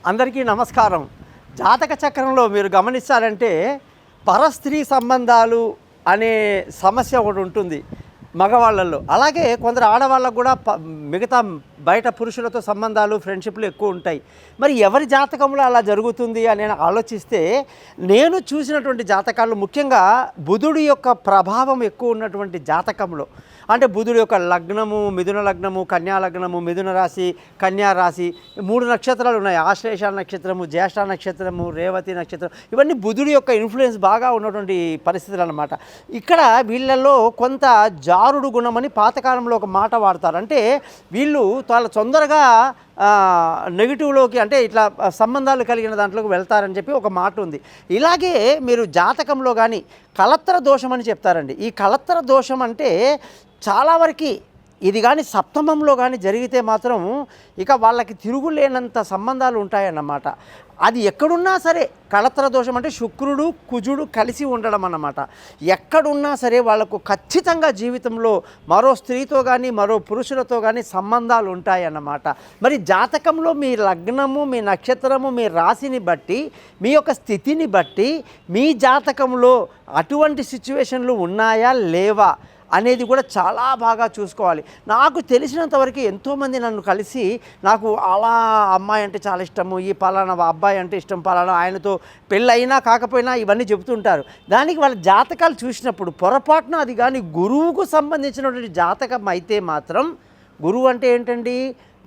అందరికీ నమస్కారం. జాతక చక్రంలో మీరు గమనిస్తారంటే పరస్త్రీ సంబంధాలు అనే సమస్య ఒకటి ఉంటుంది మగవాళ్ళల్లో. అలాగే కొందరు ఆడవాళ్ళకు కూడా మిగతా బయట పురుషులతో సంబంధాలు ఫ్రెండ్షిప్లు ఎక్కువ ఉంటాయి. మరి ఎవరి జాతకంలో అలా జరుగుతుంది అని ఆలోచిస్తే నేను చూసినటువంటి జాతకాలు ముఖ్యంగా బుధుడి యొక్క ప్రభావం ఎక్కువ ఉన్నటువంటి జాతకంలో, అంటే బుధుడి యొక్క లగ్నము మిథున లగ్నము, కన్యా లగ్నము, మిథున రాశి, కన్యా రాశి, 3 నక్షత్రాలు ఉన్నాయి. ఆశ్లేష నక్షత్రము, జ్యేష్ఠ నక్షత్రము, రేవతి నక్షత్రం, ఇవన్నీ బుధుడి యొక్క ఇన్ఫ్లుయెన్స్ బాగా ఉన్నటువంటి పరిస్థితులు అన్నమాట. ఇక్కడ వీళ్ళల్లో కొంత జారుడు గుణమని పాతకాలంలో ఒక మాట వాడతారు. అంటే వీళ్ళు చాలా తొందరగా నెగిటివ్లోకి, అంటే ఇట్లా సంబంధాలు కలిగిన దాంట్లోకి వెళ్తారని చెప్పి ఒక మాట ఉంది. ఇలాగే మీరు జాతకంలో కానీ కళత్ర దోషం అని చెప్తారండి. ఈ కళత్ర దోషం అంటే చాలా వరకు ఇది కానీ సప్తమంలో కానీ జరిగితే మాత్రం ఇక వాళ్ళకి తిరుగులేనంత సంబంధాలు ఉంటాయన్నమాట. అది ఎక్కడున్నా సరే, కళత్ర దోషం అంటే శుక్రుడు కుజుడు కలిసి ఉండడం అన్నమాట. ఎక్కడున్నా సరే వాళ్ళకు ఖచ్చితంగా జీవితంలో మరో స్త్రీతో కానీ మరో పురుషులతో కానీ సంబంధాలు ఉంటాయన్నమాట. మరి జాతకంలో మీ లగ్నము, మీ నక్షత్రము, మీ రాశిని బట్టి, మీ యొక్క స్థితిని బట్టి మీ జాతకంలో అటువంటి సిచ్యువేషన్లు ఉన్నాయా లేవా అనేది కూడా చాలా బాగా చూసుకోవాలి. నాకు తెలిసినంతవరకు ఎంతోమంది నన్ను కలిసి నాకు అలా అమ్మాయి అంటే చాలా ఇష్టము, ఈ పలానా అబ్బాయి అంటే ఇష్టం, పలానా ఆయనతో పెళ్ళైనా కాకపోయినా ఇవన్నీ చెబుతుంటారు. దానికి వాళ్ళ జాతకాలు చూసినప్పుడు పొరపాటున అది కానీ గురువుకు సంబంధించినటువంటి జాతకం అయితే మాత్రం, గురువు అంటే ఏంటండి,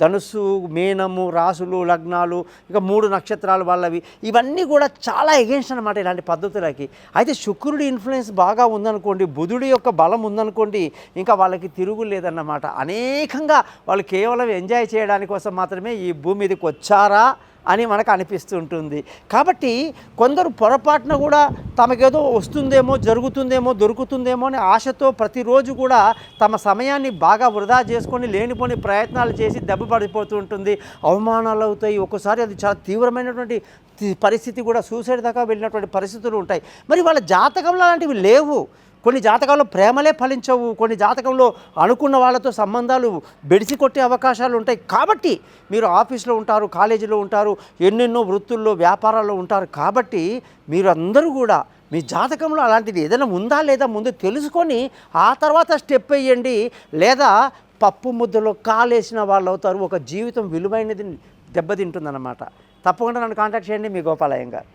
ధనుస్సు, మీనము రాసులు, లగ్నాలు, ఇక 3 నక్షత్రాలు వాళ్ళవి, ఇవన్నీ కూడా చాలా ఎగెన్స్ట్ అనమాట ఇలాంటి పద్ధతులకి. అయితే శుక్రుడి ఇన్ఫ్లుయెన్స్ బాగా ఉందనుకోండి, బుధుడి యొక్క బలం ఉందనుకోండి, ఇంకా వాళ్ళకి తిరుగు లేదన్నమాట. అనేకంగా వాళ్ళు కేవలం ఎంజాయ్ చేయడానికి కోసం మాత్రమే ఈ భూమి మీదకి వచ్చారా అని మనకు అనిపిస్తుంటుంది. కాబట్టి కొందరు పొరపాటున కూడా తమకేదో వస్తుందేమో, జరుగుతుందేమో, దొరుకుతుందేమో అని ఆశతో ప్రతిరోజు కూడా తమ సమయాన్ని బాగా వృధా చేసుకొని లేనిపోని ప్రయత్నాలు చేసి దెబ్బ పడిపోతూ ఉంటుంది. అవమానాలు అవుతాయి. ఒక్కోసారి అది చాలా తీవ్రమైనటువంటి పరిస్థితి కూడా సూసైడ్ దాకా వెళ్ళినటువంటి పరిస్థితులు ఉంటాయి. మరి వాళ్ళ జాతకంలో అలాంటివి లేవు. కొన్ని జాతకాల్లో ప్రేమలే ఫలించవు, కొన్ని జాతకంలో అనుకున్న వాళ్ళతో సంబంధాలు బెడిసి కొట్టే అవకాశాలు ఉంటాయి. కాబట్టి మీరు ఆఫీస్లో ఉంటారు, కాలేజీలో ఉంటారు, ఎన్నెన్నో వృత్తుల్లో వ్యాపారాల్లో ఉంటారు. కాబట్టి మీరు అందరూ కూడా మీ జాతకంలో అలాంటిది ఏదైనా ఉందా లేదా ముందు తెలుసుకొని ఆ తర్వాత స్టెప్ వేయండి. లేదా పప్పు ముద్దలో కాలేసిన వాళ్ళు అవుతారు. ఒక జీవితం విలువైనది దెబ్బతింటుందన్నమాట. తప్పకుండా నన్ను కాంటాక్ట్ చేయండి. మీ గోపాలయ్య గారు.